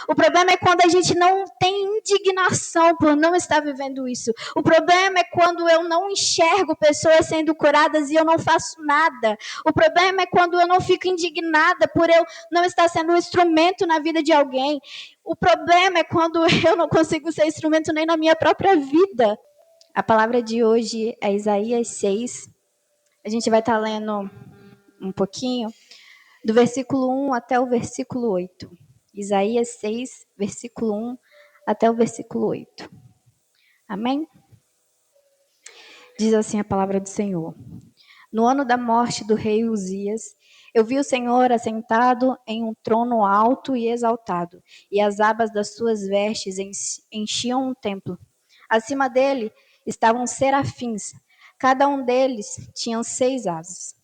O problema é quando a gente não tem indignação por não estar vivendo isso. O problema é quando eu não enxergo pessoas sendo curadas e eu não faço nada. O problema é quando eu não fico indignada por eu não estar sendo um instrumento na vida de alguém. O problema é quando eu não consigo ser instrumento nem na minha própria vida. A palavra de hoje é Isaías 6. A gente vai estar lendo um pouquinho, do versículo 1 até o versículo 8. Isaías 6, versículo 1 até o versículo 8. Amém? Diz assim a palavra do Senhor. No ano da morte do rei Uzias, eu vi o Senhor assentado em um trono alto e exaltado, e as abas das suas vestes enchiam o templo. Acima dele estavam serafins, cada um deles tinha 6 asas.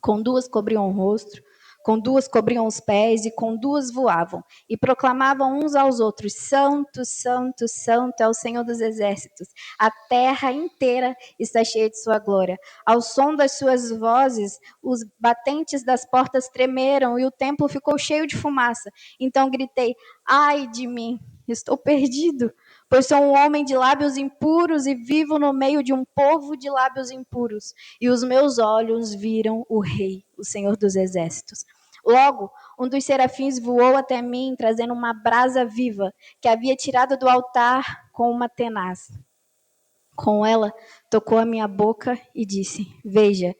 Com 2 cobriam o rosto, com 2 cobriam os pés, e com 2 voavam, e proclamavam uns aos outros: Santo, Santo, Santo é o Senhor dos exércitos. A terra inteira está cheia de sua glória. Ao som das suas vozes, os batentes das portas tremeram, e o templo ficou cheio de fumaça. Então gritei: ai de mim, estou perdido, pois sou um homem de lábios impuros e vivo no meio de um povo de lábios impuros. E os meus olhos viram o Rei, o Senhor dos Exércitos. Logo, um dos serafins voou até mim, trazendo uma brasa viva, que havia tirado do altar com uma tenaz. Com ela, tocou a minha boca e disse: Veja,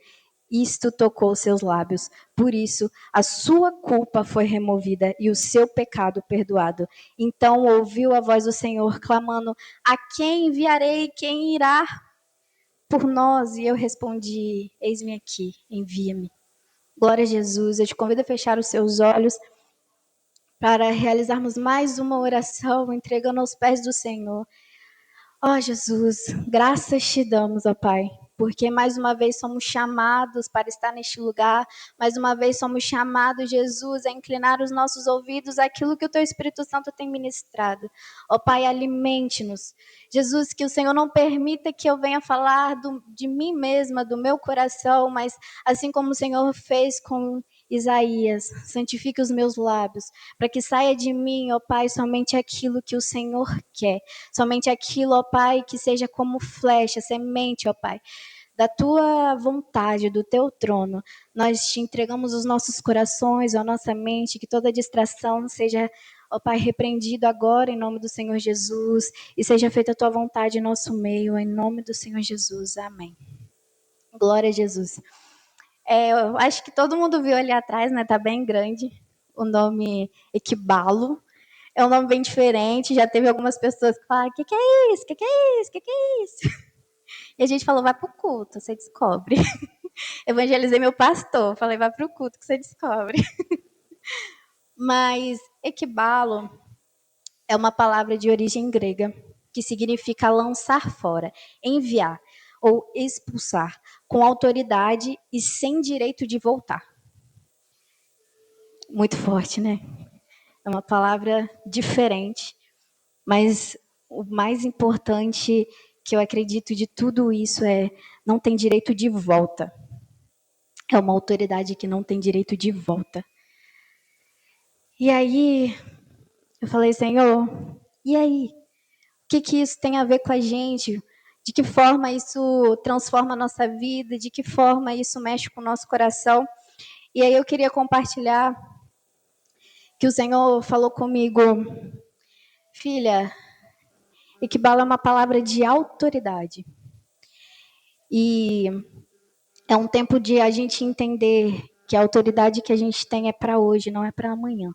isto tocou seus lábios. Por isso, a sua culpa foi removida e o seu pecado perdoado. Então ouviu a voz do Senhor clamando: A quem enviarei? Quem irá por nós? E eu respondi: Eis-me aqui, envia-me. Glória a Jesus. Eu te convido a fechar os seus olhos para realizarmos mais uma oração entregando aos pés do Senhor. Ó Jesus, graças te damos, ó Pai, porque mais uma vez somos chamados para estar neste lugar, mais uma vez somos chamados, Jesus, a inclinar os nossos ouvidos àquilo que o Teu Espírito Santo tem ministrado. Ó Pai, alimente-nos. Jesus, que o Senhor não permita que eu venha falar de mim mesma, do meu coração, mas assim como o Senhor fez com Isaías, santifique os meus lábios, para que saia de mim, ó Pai, somente aquilo que o Senhor quer. Somente aquilo, ó Pai, que seja como flecha, semente, ó Pai, da Tua vontade, do Teu trono. Nós te entregamos os nossos corações, a nossa mente, que toda distração seja, ó Pai, repreendido agora em nome do Senhor Jesus, e seja feita a Tua vontade em nosso meio, em nome do Senhor Jesus. Amém. Glória a Jesus. Eu acho que todo mundo viu ali atrás, né? Tá bem grande o nome Equibalo. É um nome bem diferente. Já teve algumas pessoas que falaram: que é isso? Que é isso? Que é isso? E a gente falou: vai pro culto, você descobre. Evangelizei meu pastor, falei: vai pro culto que você descobre. Mas Equibalo é uma palavra de origem grega que significa lançar fora, enviar ou expulsar, com autoridade e sem direito de voltar. Muito forte, né? É uma palavra diferente, mas o mais importante que eu acredito de tudo isso é: não tem direito de volta. É uma autoridade que não tem direito de volta. E aí, eu falei: Senhor, e aí? O que isso tem a ver com a gente? De que forma isso transforma a nossa vida? De que forma isso mexe com o nosso coração? E aí eu queria compartilhar que o Senhor falou comigo: filha, Equibalo é uma palavra de autoridade. E é um tempo de a gente entender que a autoridade que a gente tem é para hoje, não é para amanhã.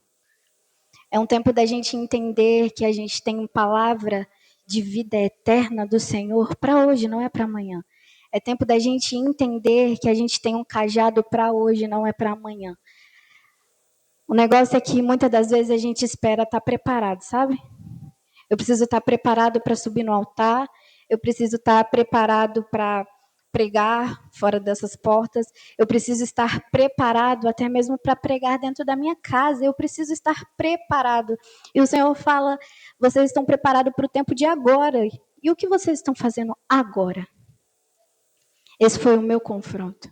É um tempo da gente entender que a gente tem uma palavra de vida eterna do Senhor para hoje, não é para amanhã. É tempo da gente entender que a gente tem um cajado para hoje, não é para amanhã. O negócio é que muitas das vezes a gente espera estar preparado, sabe? Eu preciso estar preparado para subir no altar, eu preciso estar preparado para pregar fora dessas portas, eu preciso estar preparado até mesmo para pregar dentro da minha casa, eu preciso estar preparado. E o Senhor fala: vocês estão preparados para o tempo de agora, e o que vocês estão fazendo agora? Esse foi o meu confronto.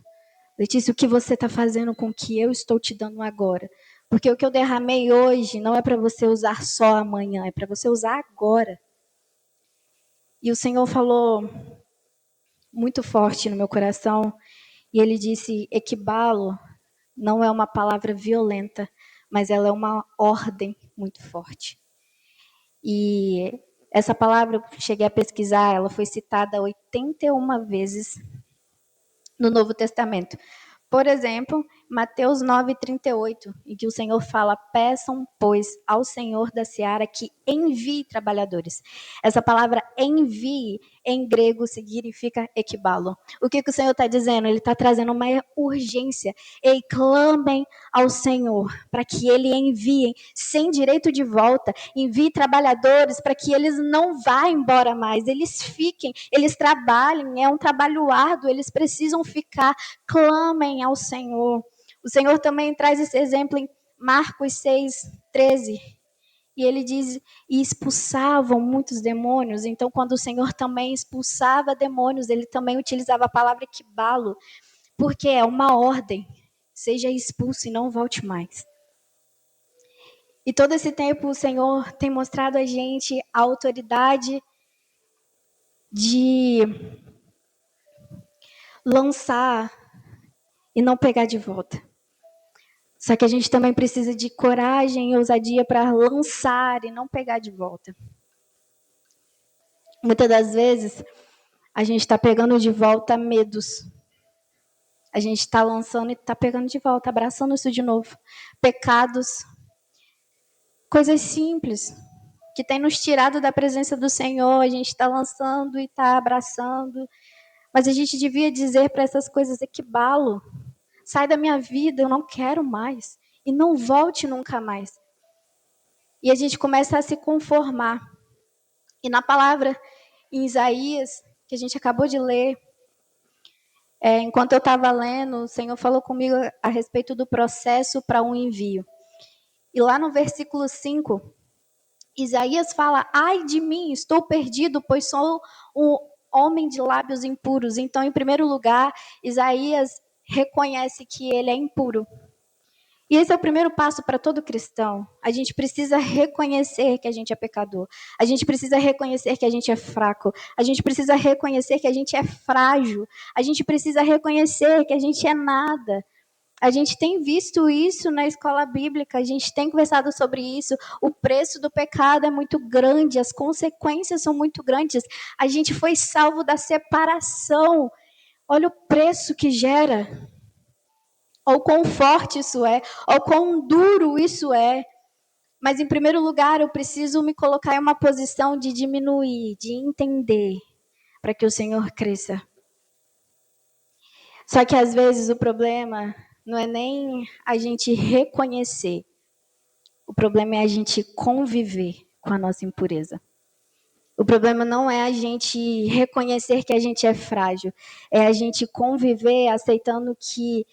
Letícia, o que você está fazendo com o que eu estou te dando agora? Porque o que eu derramei hoje não é para você usar só amanhã, é para você usar agora. E o Senhor falou muito forte no meu coração, e ele disse: equibalo não é uma palavra violenta, mas ela é uma ordem muito forte. E essa palavra, eu cheguei a pesquisar, ela foi citada 81 vezes no Novo Testamento. Por exemplo, Mateus 9:38, em que o Senhor fala: peçam, pois, ao Senhor da seara que envie trabalhadores. Essa palavra envie, em grego, significa equibalo. O que o Senhor está dizendo? Ele está trazendo uma urgência. Ei, clamem ao Senhor para que Ele envie, sem direito de volta, envie trabalhadores para que eles não vá embora mais, eles fiquem, eles trabalhem, é um trabalho árduo, eles precisam ficar. Clamem ao Senhor. O Senhor também traz esse exemplo em Marcos 6:13. E ele diz, e expulsavam muitos demônios. Então, quando o Senhor também expulsava demônios, ele também utilizava a palavra equibalo, porque é uma ordem. Seja expulso e não volte mais. E todo esse tempo o Senhor tem mostrado a gente a autoridade de lançar e não pegar de volta. Só que a gente também precisa de coragem e ousadia para lançar e não pegar de volta. Muitas das vezes, a gente está pegando de volta medos. A gente está lançando e está pegando de volta, abraçando isso de novo. Pecados, coisas simples, que tem nos tirado da presença do Senhor, a gente está lançando e está abraçando. Mas a gente devia dizer para essas coisas: equibalo, sai da minha vida, eu não quero mais. E não volte nunca mais. E a gente começa a se conformar. E na palavra, em Isaías, que a gente acabou de ler, enquanto eu estava lendo, o Senhor falou comigo a respeito do processo para um envio. E lá no versículo 5, Isaías fala: ai de mim, estou perdido, pois sou um homem de lábios impuros. Então, em primeiro lugar, Isaías reconhece que ele é impuro. E esse é o primeiro passo para todo cristão. A gente precisa reconhecer que a gente é pecador. A gente precisa reconhecer que a gente é fraco. A gente precisa reconhecer que a gente é frágil. A gente precisa reconhecer que a gente é nada. A gente tem visto isso na escola bíblica, a gente tem conversado sobre isso. O preço do pecado é muito grande, as consequências são muito grandes. A gente foi salvo da separação. Olha o preço que gera. Ou quão forte isso é, ou quão duro isso é. Mas, em primeiro lugar, eu preciso me colocar em uma posição de diminuir, de entender, para que o Senhor cresça. Só que, às vezes, o problema não é nem a gente reconhecer. O problema é a gente conviver com a nossa impureza. O problema não é a gente reconhecer que a gente é frágil. É a gente conviver aceitando que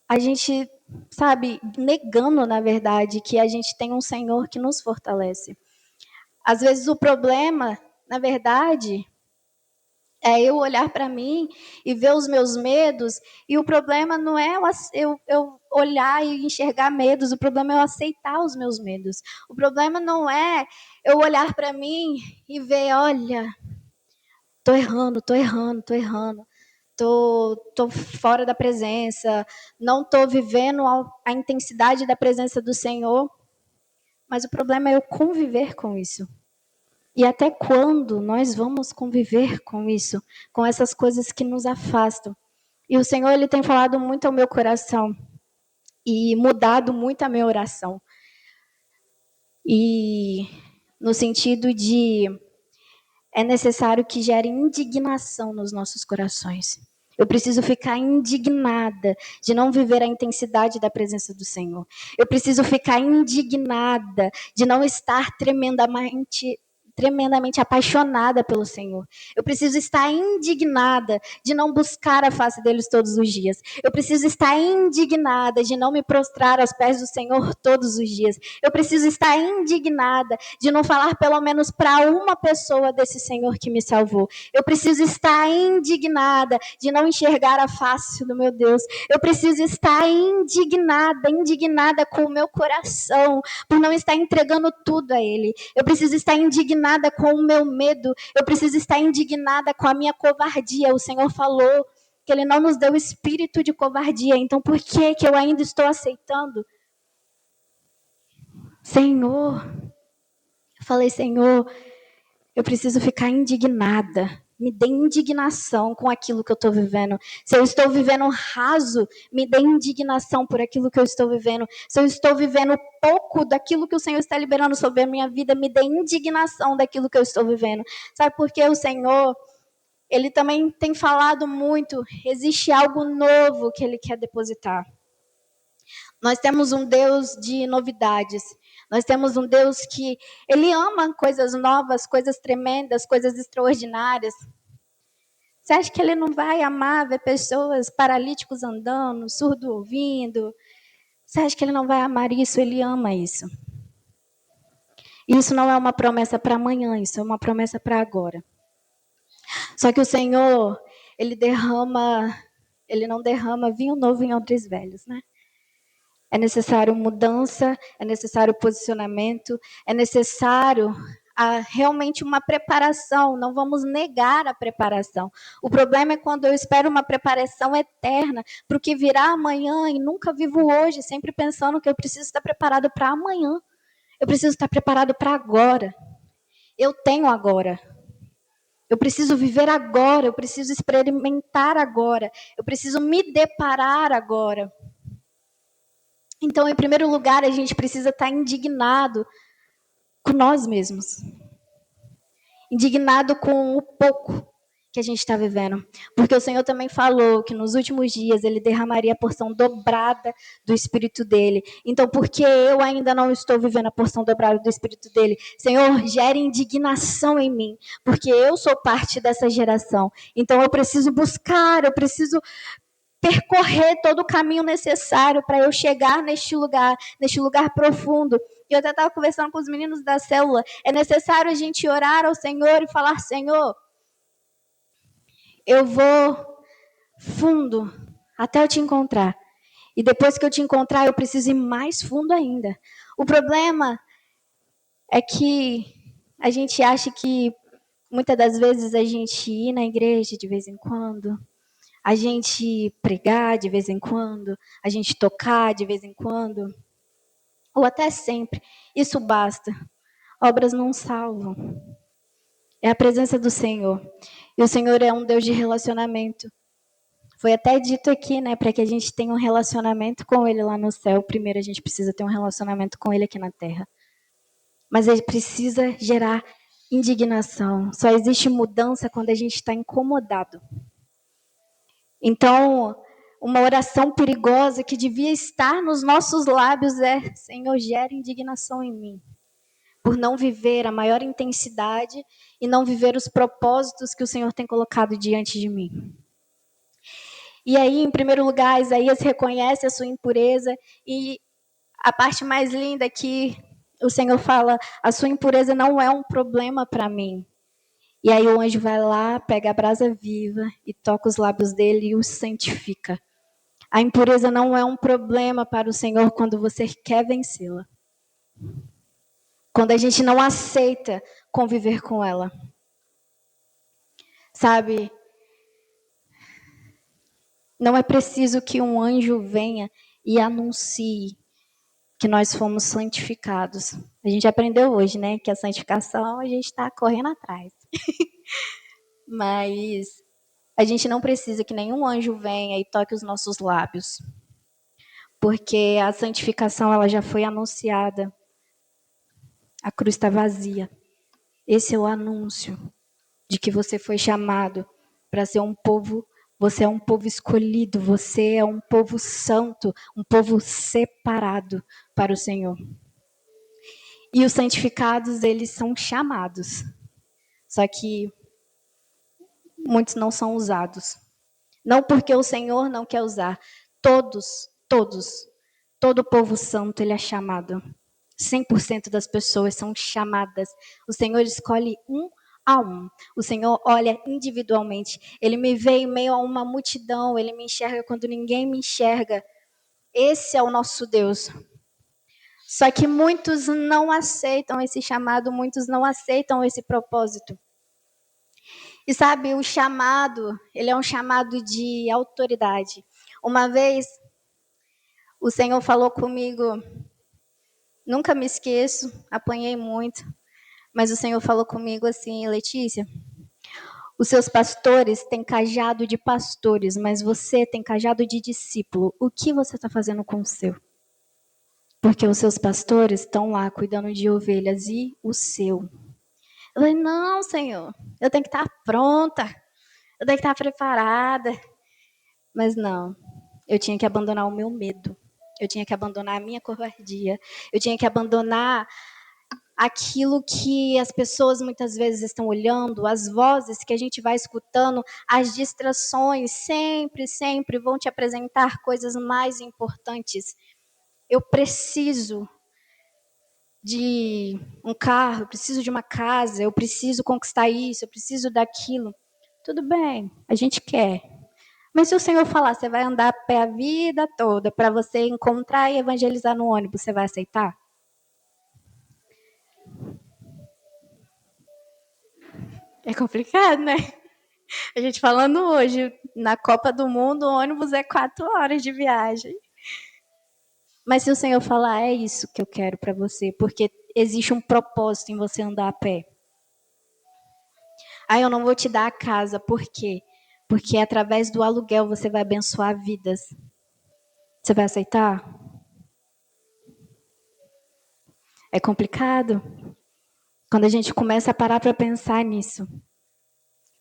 a gente, sabe, negando, na verdade, que a gente tem um Senhor que nos fortalece. Às vezes o problema, na verdade, é eu olhar para mim e ver os meus medos, e o problema não é eu olhar e enxergar medos, o problema é eu aceitar os meus medos. O problema não é eu olhar para mim e ver, olha, tô errando, tô fora da presença, não tô vivendo a intensidade da presença do Senhor, mas o problema é eu conviver com isso. E até quando nós vamos conviver com isso, com essas coisas que nos afastam? E o Senhor, Ele tem falado muito ao meu coração e mudado muito a minha oração. E no sentido de é necessário que gere indignação nos nossos corações. Eu preciso ficar indignada de não viver a intensidade da presença do Senhor. Eu preciso ficar indignada de não estar tremendamente tremendamente apaixonada pelo Senhor. Eu preciso estar indignada de não buscar a face deles todos os dias. Eu preciso estar indignada de não me prostrar aos pés do Senhor todos os dias. Eu preciso estar indignada de não falar pelo menos para uma pessoa desse Senhor que me salvou. Eu preciso estar indignada de não enxergar a face do meu Deus. Eu preciso estar indignada com o meu coração, por não estar entregando tudo a Ele. Eu preciso estar indignada com o meu medo. Eu preciso estar indignada com a minha covardia. O Senhor falou que Ele não nos deu espírito de covardia. Então, por que eu ainda estou aceitando? Senhor, eu falei, Senhor, eu preciso ficar indignada. Me dê indignação com aquilo que eu estou vivendo. Se eu estou vivendo raso, me dê indignação por aquilo que eu estou vivendo. Se eu estou vivendo pouco daquilo que o Senhor está liberando sobre a minha vida, me dê indignação daquilo que eu estou vivendo. Sabe por que o Senhor, Ele também tem falado muito, existe algo novo que Ele quer depositar. Nós temos um Deus de novidades. Nós temos um Deus que Ele ama coisas novas, coisas tremendas, coisas extraordinárias. Você acha que Ele não vai amar ver pessoas paralíticos andando, surdo ouvindo? Você acha que Ele não vai amar isso? Ele ama isso. Isso não é uma promessa para amanhã, isso é uma promessa para agora. Só que o Senhor, Ele não derrama vinho novo em odres velhos, né? É necessário mudança, é necessário posicionamento, é necessário realmente uma preparação. Não vamos negar a preparação. O problema é quando eu espero uma preparação eterna para o que virá amanhã e nunca vivo hoje, sempre pensando que eu preciso estar preparado para amanhã. Eu preciso estar preparado para agora. Eu tenho agora. Eu preciso viver agora, eu preciso experimentar agora, eu preciso me deparar agora. Então, em primeiro lugar, a gente precisa estar indignado com nós mesmos. Indignado com o pouco que a gente está vivendo. Porque o Senhor também falou que nos últimos dias Ele derramaria a porção dobrada do Espírito dEle. Então, por que eu ainda não estou vivendo a porção dobrada do Espírito dEle? Senhor, gere indignação em mim. Porque eu sou parte dessa geração. Então, eu preciso buscar, eu preciso percorrer todo o caminho necessário para eu chegar neste lugar profundo. E eu até estava conversando com os meninos da célula. É necessário a gente orar ao Senhor e falar, Senhor, eu vou fundo até eu te encontrar. E depois que eu te encontrar, eu preciso ir mais fundo ainda. O problema é que a gente acha que muitas das vezes a gente ir na igreja de vez em quando, a gente pregar de vez em quando, a gente tocar de vez em quando, ou até sempre, isso basta. Obras não salvam. É a presença do Senhor. E o Senhor é um Deus de relacionamento. Foi até dito aqui, né, para que a gente tenha um relacionamento com Ele lá no céu. Primeiro a gente precisa ter um relacionamento com Ele aqui na terra. Mas ele precisa gerar indignação. Só existe mudança quando a gente está incomodado. Então, uma oração perigosa que devia estar nos nossos lábios é: Senhor, gera indignação em mim, por não viver a maior intensidade e não viver os propósitos que o Senhor tem colocado diante de mim. E aí, em primeiro lugar, Isaías reconhece a sua impureza e a parte mais linda é que o Senhor fala: a sua impureza não é um problema para mim. E aí o anjo vai lá, pega a brasa viva e toca os lábios dele e os santifica. A impureza não é um problema para o Senhor quando você quer vencê-la. Quando a gente não aceita conviver com ela. Sabe? Não é preciso que um anjo venha e anuncie que nós fomos santificados. A gente aprendeu hoje, né? Que a santificação a gente está correndo atrás. Mas a gente não precisa que nenhum anjo venha e toque os nossos lábios. Porque a santificação ela já foi anunciada. A cruz está vazia. Esse é o anúncio de que você foi chamado para ser um povo. Você é um povo escolhido, você é um povo santo, um povo separado para o Senhor. E os santificados, eles são chamados. Só que muitos não são usados. Não porque o Senhor não quer usar. Todos, todo o povo santo, ele é chamado. 100% das pessoas são chamadas. O Senhor escolhe um a um. O Senhor olha individualmente. Ele me vê em meio a uma multidão. Ele me enxerga quando ninguém me enxerga. Esse é o nosso Deus. Só que muitos não aceitam esse chamado, muitos não aceitam esse propósito. E sabe, o chamado, ele é um chamado de autoridade. Uma vez, o Senhor falou comigo, nunca me esqueço, apanhei muito, mas o Senhor falou comigo assim: Letícia, os seus pastores têm cajado de pastores, mas você tem cajado de discípulo. O que você está fazendo com o seu? Porque os seus pastores estão lá cuidando de ovelhas e o seu. Eu falei: não, Senhor, eu tenho que estar pronta, eu tenho que estar preparada. Mas não, eu tinha que abandonar o meu medo. Eu tinha que abandonar a minha covardia. Eu tinha que abandonar aquilo que as pessoas muitas vezes estão olhando, as vozes que a gente vai escutando, as distrações sempre vão te apresentar coisas mais importantes. Eu preciso de um carro, eu preciso de uma casa, eu preciso conquistar isso, eu preciso daquilo. Tudo bem, a gente quer. Mas se o Senhor falar, você vai andar a pé a vida toda para você encontrar e evangelizar no ônibus, você vai aceitar? É complicado, né? A gente falando hoje, na Copa do Mundo, o ônibus é 4 horas de viagem. Mas se o Senhor falar, é isso que eu quero para você, porque existe um propósito em você andar a pé. Aí eu não vou te dar a casa, por quê? Porque através do aluguel você vai abençoar vidas. Você vai aceitar? É complicado? Quando a gente começa a parar para pensar nisso.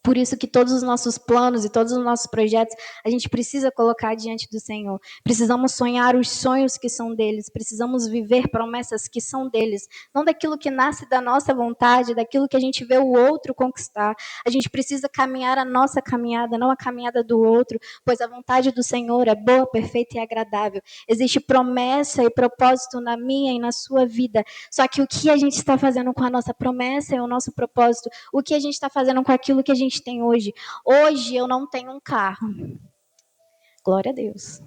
Por isso que todos os nossos planos e todos os nossos projetos, a gente precisa colocar diante do Senhor. Precisamos sonhar os sonhos que são deles, precisamos viver promessas que são deles, não daquilo que nasce da nossa vontade, daquilo que a gente vê o outro conquistar. A gente precisa caminhar a nossa caminhada, não a caminhada do outro, pois a vontade do Senhor é boa, perfeita e agradável. Existe promessa e propósito na minha e na sua vida. Só que o que a gente está fazendo com a nossa promessa e o nosso propósito, o que a gente está fazendo com aquilo que a gente tem hoje. Hoje eu não tenho um carro. Glória a Deus.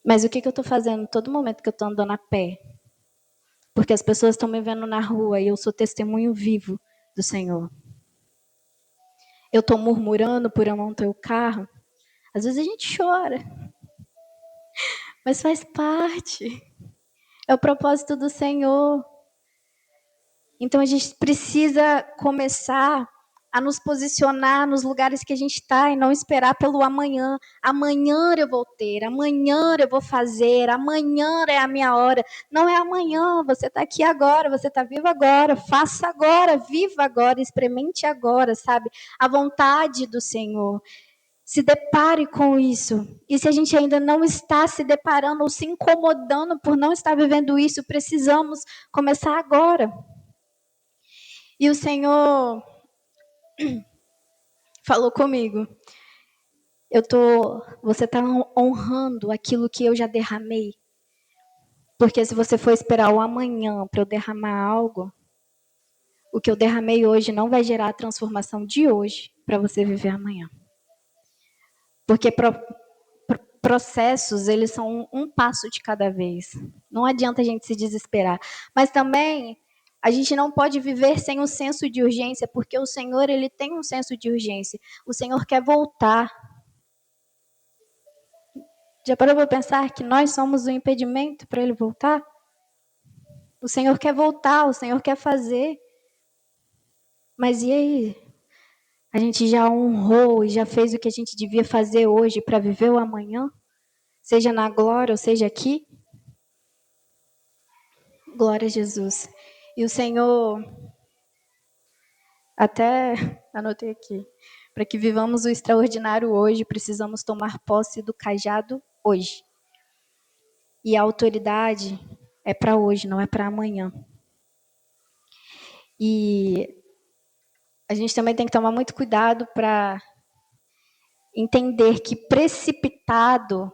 Mas o que eu estou fazendo todo momento que eu estou andando a pé? Porque as pessoas estão me vendo na rua e eu sou testemunho vivo do Senhor. Eu estou murmurando por eu não ter o carro. Às vezes a gente chora. Mas faz parte. É o propósito do Senhor. Então a gente precisa começar a nos posicionar nos lugares que a gente está e não esperar pelo amanhã. Amanhã eu vou ter, amanhã eu vou fazer, amanhã é a minha hora. Não é amanhã, você está aqui agora, você está vivo agora, faça agora, viva agora, experimente agora, sabe? A vontade do Senhor. Se depare com isso. E se a gente ainda não está se deparando ou se incomodando por não estar vivendo isso, precisamos começar agora. E o Senhor falou comigo. Você está honrando aquilo que eu já derramei. Porque se você for esperar o amanhã para eu derramar algo, o que eu derramei hoje não vai gerar a transformação de hoje para você viver amanhã. Porque processos, eles são um passo de cada vez. Não adianta a gente se desesperar. Mas também a gente não pode viver sem um senso de urgência, porque o Senhor, ele tem um senso de urgência. O Senhor quer voltar. Já parou para pensar que nós somos o impedimento para ele voltar? O Senhor quer voltar, o Senhor quer fazer. Mas e aí? A gente já honrou e já fez o que a gente devia fazer hoje para viver o amanhã? Seja na glória ou seja aqui? Glória a Jesus. E o Senhor, até anotei aqui, para que vivamos o extraordinário hoje, precisamos tomar posse do cajado hoje. E a autoridade é para hoje, não é para amanhã. E a gente também tem que tomar muito cuidado para entender que precipitado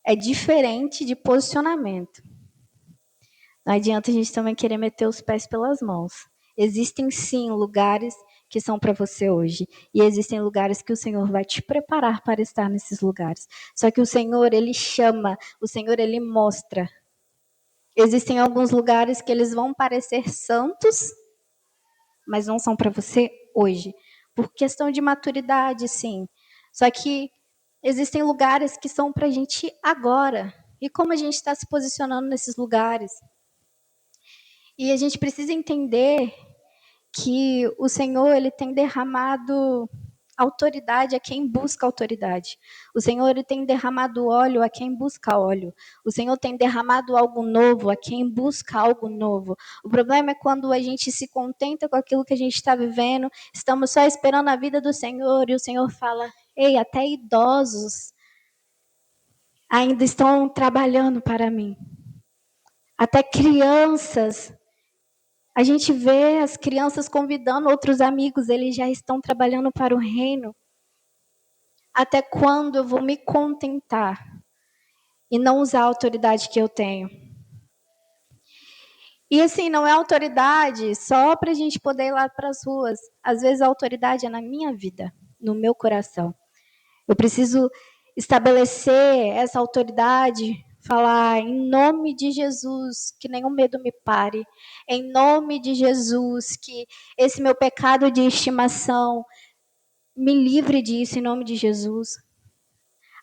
é diferente de posicionamento. Não adianta a gente também querer meter os pés pelas mãos. Existem sim lugares que são para você hoje. E existem lugares que o Senhor vai te preparar para estar nesses lugares. Só que o Senhor, Ele chama, o Senhor, Ele mostra. Existem alguns lugares que eles vão parecer santos, mas não são para você hoje. Por questão de maturidade, sim. Só que existem lugares que são para a gente agora. E como a gente está se posicionando nesses lugares? E a gente precisa entender que o Senhor, Ele tem derramado autoridade a quem busca autoridade. O Senhor, Ele tem derramado óleo a quem busca óleo. O Senhor tem derramado algo novo a quem busca algo novo. O problema é quando a gente se contenta com aquilo que a gente está vivendo, estamos só esperando a vida do Senhor, e o Senhor fala, ei, até idosos ainda estão trabalhando para mim. Até crianças. A gente vê as crianças convidando outros amigos, eles já estão trabalhando para o reino. Até quando eu vou me contentar e não usar a autoridade que eu tenho? E assim, não é autoridade só para a gente poder ir lá para as ruas. Às vezes a autoridade é na minha vida, no meu coração. Eu preciso estabelecer essa autoridade, falar em nome de Jesus, que nenhum medo me pare. Em nome de Jesus, que esse meu pecado de estimação me livre disso, em nome de Jesus.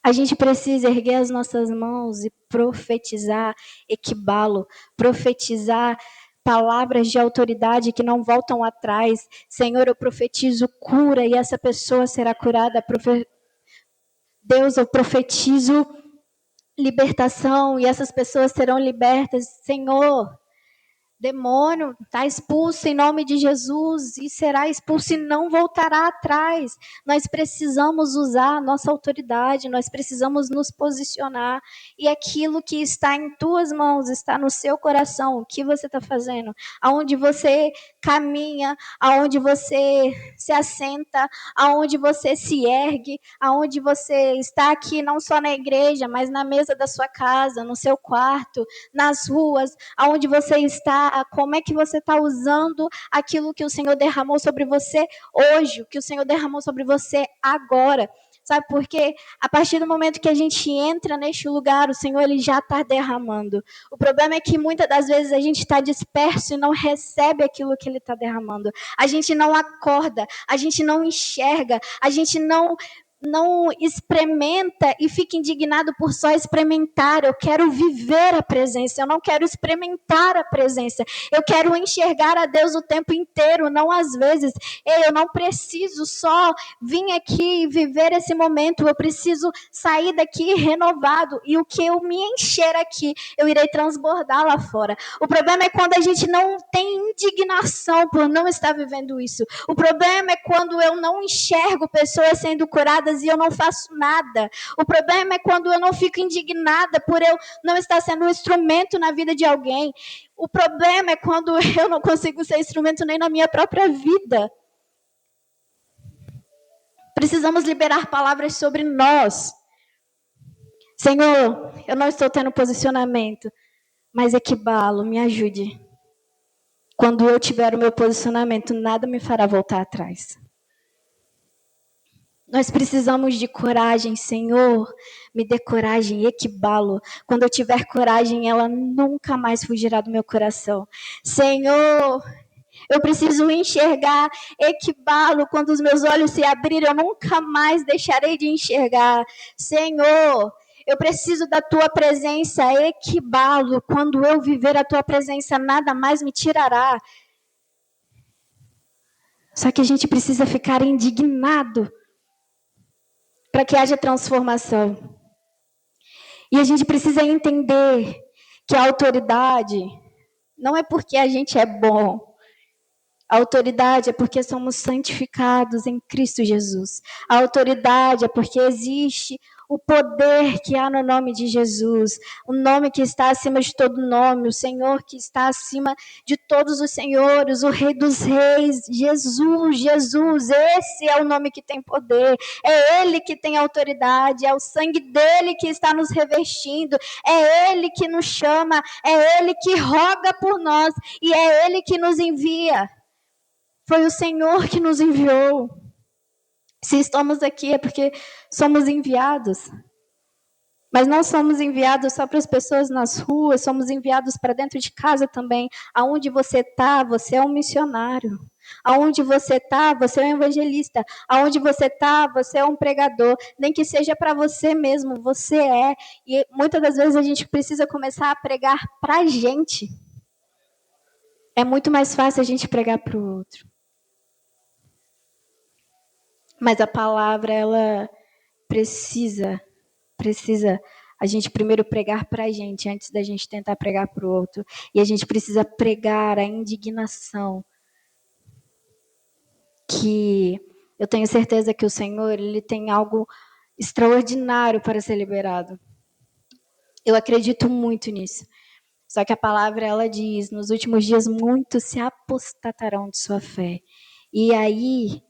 A gente precisa erguer as nossas mãos e profetizar equibalo, profetizar palavras de autoridade que não voltam atrás. Senhor, eu profetizo cura e essa pessoa será curada. Deus, eu profetizo libertação e essas pessoas serão libertas. Senhor, demônio está expulso em nome de Jesus e será expulso e não voltará atrás. Nós precisamos usar a nossa autoridade, nós precisamos nos posicionar. E aquilo que está em tuas mãos, está no seu coração, o que você está fazendo? Aonde você caminha, aonde você se assenta, aonde você se ergue, aonde você está aqui, não só na igreja, mas na mesa da sua casa, no seu quarto, nas ruas, aonde você está, como é que você está usando aquilo que o Senhor derramou sobre você hoje, o que o Senhor derramou sobre você agora. Sabe por quê? A partir do momento que a gente entra neste lugar, o Senhor ele já está derramando. O problema é que muitas das vezes a gente está disperso e não recebe aquilo que Ele está derramando. A gente não acorda, a gente não enxerga, a gente não experimenta e fica indignado por só experimentar. Eu quero viver a presença, eu não quero experimentar a presença. Eu quero enxergar a Deus o tempo inteiro, não às vezes. Eu não preciso só vir aqui e viver esse momento, eu preciso sair daqui renovado e o que eu me encher aqui, eu irei transbordar lá fora. O problema é quando a gente não tem indignação por não estar vivendo isso. O problema é quando eu não enxergo pessoas sendo curadas e eu não faço nada. O problema é quando eu não fico indignada por eu não estar sendo um instrumento na vida de alguém. O problema é quando eu não consigo ser instrumento nem na minha própria vida. Precisamos liberar palavras sobre nós. Senhor, eu não estou tendo posicionamento, mas equibalo, me ajude. Quando eu tiver o meu posicionamento, nada me fará voltar atrás. Nós precisamos de coragem, Senhor, me dê coragem, equibalo. Quando eu tiver coragem, ela nunca mais fugirá do meu coração. Senhor, eu preciso enxergar, equibalo. Quando os meus olhos se abrirem, eu nunca mais deixarei de enxergar. Senhor, eu preciso da tua presença, equibalo. Quando eu viver a tua presença, nada mais me tirará. Só que a gente precisa ficar indignado para que haja transformação. E a gente precisa entender que a autoridade não é porque a gente é bom. A autoridade é porque somos santificados em Cristo Jesus. A autoridade é porque existe o poder que há no nome de Jesus, o nome que está acima de todo nome, o Senhor que está acima de todos os senhores, o Rei dos Reis, Jesus, Jesus, esse é o nome que tem poder, é Ele que tem autoridade, é o sangue dele que está nos revestindo, é Ele que nos chama, é Ele que roga por nós e é Ele que nos envia. Foi o Senhor que nos enviou. Se estamos aqui é porque somos enviados. Mas não somos enviados só para as pessoas nas ruas, somos enviados para dentro de casa também. Aonde você está, você é um missionário. Aonde você está, você é um evangelista. Aonde você está, você é um pregador. Nem que seja para você mesmo, você é. E muitas das vezes a gente precisa começar a pregar para a gente. É muito mais fácil a gente pregar para o outro. Mas a palavra, ela precisa a gente primeiro pregar para a gente, antes da gente tentar pregar para o outro. E a gente precisa pregar a indignação, que eu tenho certeza que o Senhor, Ele tem algo extraordinário para ser liberado. Eu acredito muito nisso. Só que a palavra, ela diz, nos últimos dias muitos se apostatarão de sua fé. E aí,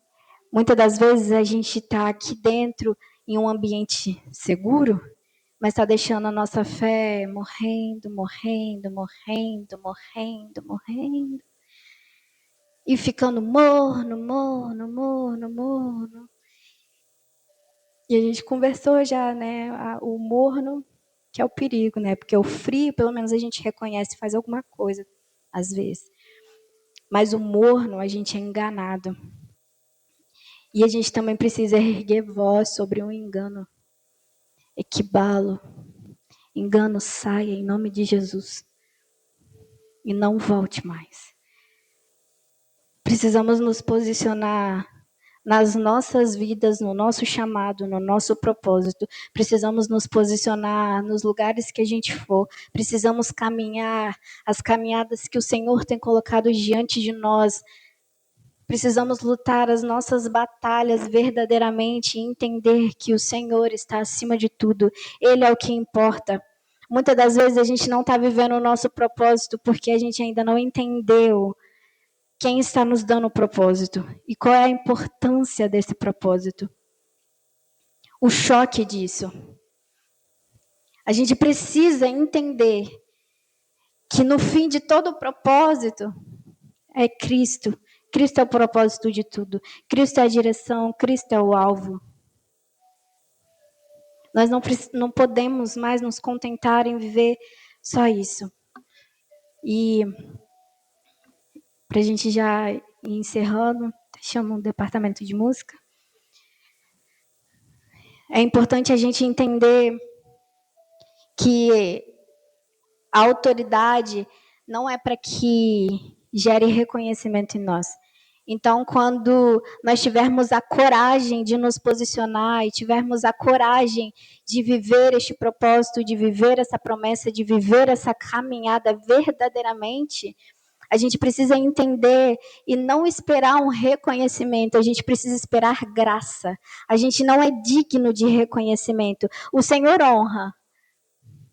muitas das vezes a gente está aqui dentro em um ambiente seguro, mas está deixando a nossa fé morrendo, morrendo, morrendo, morrendo, morrendo. E ficando morno, morno, morno, morno. E a gente conversou já, né? O morno, que é o perigo, né? Porque o frio, pelo menos a gente reconhece e faz alguma coisa, às vezes. Mas o morno, a gente é enganado. E a gente também precisa erguer voz sobre um engano. Equibalo. Engano saia em nome de Jesus. E não volte mais. Precisamos nos posicionar nas nossas vidas, no nosso chamado, no nosso propósito. Precisamos nos posicionar nos lugares que a gente for. Precisamos caminhar as caminhadas que o Senhor tem colocado diante de nós. Precisamos lutar as nossas batalhas verdadeiramente e entender que o Senhor está acima de tudo. Ele é o que importa. Muitas das vezes a gente não está vivendo o nosso propósito porque a gente ainda não entendeu quem está nos dando o propósito e qual é a importância desse propósito. O choque disso. A gente precisa entender que no fim de todo o propósito é Cristo. Cristo é o propósito de tudo. Cristo é a direção, Cristo é o alvo. Nós não podemos mais nos contentar em viver só isso. E para a gente já ir encerrando, chamo o departamento de música. É importante a gente entender que a autoridade não é para que gere reconhecimento em nós. Então, quando nós tivermos a coragem de nos posicionar e tivermos a coragem de viver este propósito, de viver essa promessa, de viver essa caminhada verdadeiramente, a gente precisa entender e não esperar um reconhecimento, a gente precisa esperar graça. A gente não é digno de reconhecimento. O Senhor honra.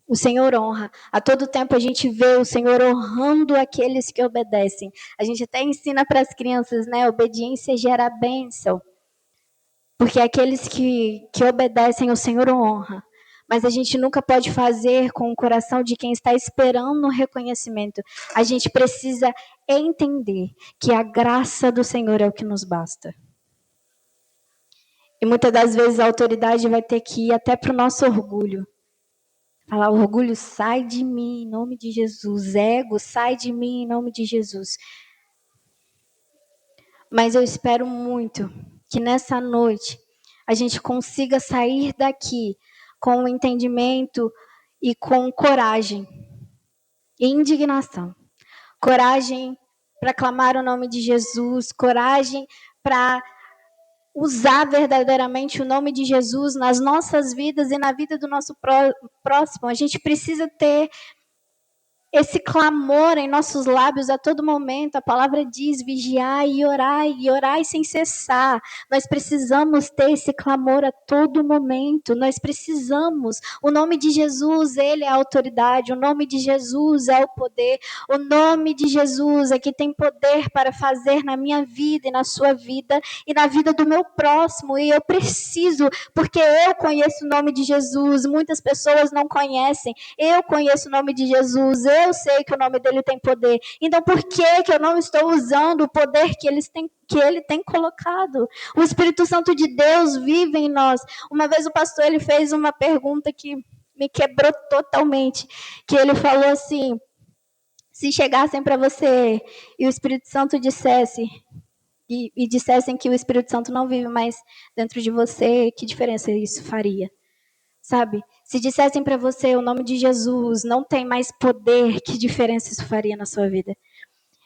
O Senhor honra. A todo tempo a gente vê o Senhor honrando aqueles que obedecem. A gente até ensina para as crianças, né? Obediência gera bênção. Porque aqueles que obedecem, o Senhor honra. Mas a gente nunca pode fazer com o coração de quem está esperando um reconhecimento. A gente precisa entender que a graça do Senhor é o que nos basta. E muitas das vezes a autoridade vai ter que ir até para o nosso orgulho. Falar, orgulho, sai de mim em nome de Jesus. Ego, sai de mim em nome de Jesus. Mas eu espero muito que nessa noite a gente consiga sair daqui com o entendimento e com coragem e indignação. Coragem para clamar o nome de Jesus, coragem para usar verdadeiramente o nome de Jesus nas nossas vidas e na vida do nosso próximo. A gente precisa ter esse clamor em nossos lábios a todo momento. A palavra diz: vigiai e orai sem cessar. Nós precisamos ter esse clamor a todo momento. Nós precisamos. O nome de Jesus, ele é a autoridade. O nome de Jesus é o poder. O nome de Jesus é que tem poder para fazer na minha vida e na sua vida e na vida do meu próximo. E eu preciso, porque eu conheço o nome de Jesus. Muitas pessoas não conhecem. Eu conheço o nome de Jesus. Eu sei que o nome dele tem poder. Então, por que eu não estou usando o poder que ele tem colocado? O Espírito Santo de Deus vive em nós. Uma vez o pastor ele fez uma pergunta que me quebrou totalmente. Que ele falou assim: se chegassem para você e o Espírito Santo dissesse e dissessem que o Espírito Santo não vive mais dentro de você, que diferença isso faria? Sabe? Se dissessem para você o nome de Jesus não tem mais poder, que diferença isso faria na sua vida?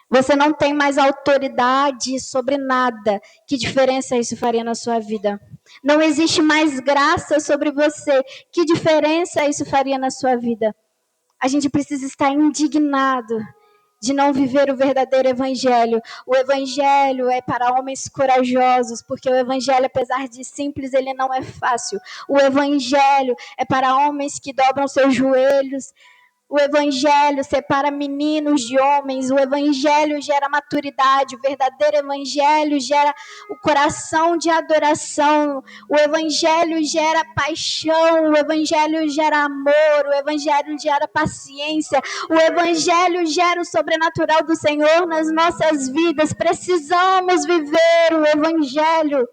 Você não tem mais autoridade sobre nada, que diferença isso faria na sua vida? Não existe mais graça sobre você, que diferença isso faria na sua vida? A gente precisa estar indignado de não viver o verdadeiro evangelho. O evangelho é para homens corajosos, porque o evangelho, apesar de simples, ele não é fácil. O evangelho é para homens que dobram seus joelhos. O evangelho separa meninos de homens. O evangelho gera maturidade. O verdadeiro evangelho gera o coração de adoração. O evangelho gera paixão. O evangelho gera amor. O evangelho gera paciência. O evangelho gera o sobrenatural do Senhor nas nossas vidas. Precisamos viver o evangelho.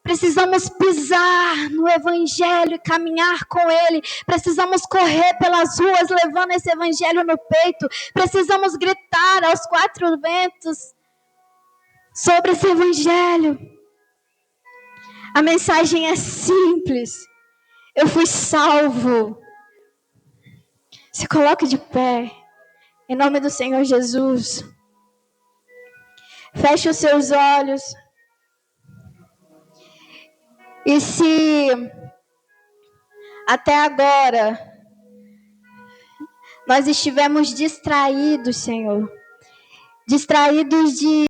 Precisamos pisar no evangelho e caminhar com ele. Precisamos correr pelas ruas levando esse evangelho no peito. Precisamos gritar aos quatro ventos sobre esse evangelho. A mensagem é simples. Eu fui salvo. Se coloque de pé, em nome do Senhor Jesus. Feche os seus olhos. E se até agora nós estivemos distraídos, Senhor, distraídos de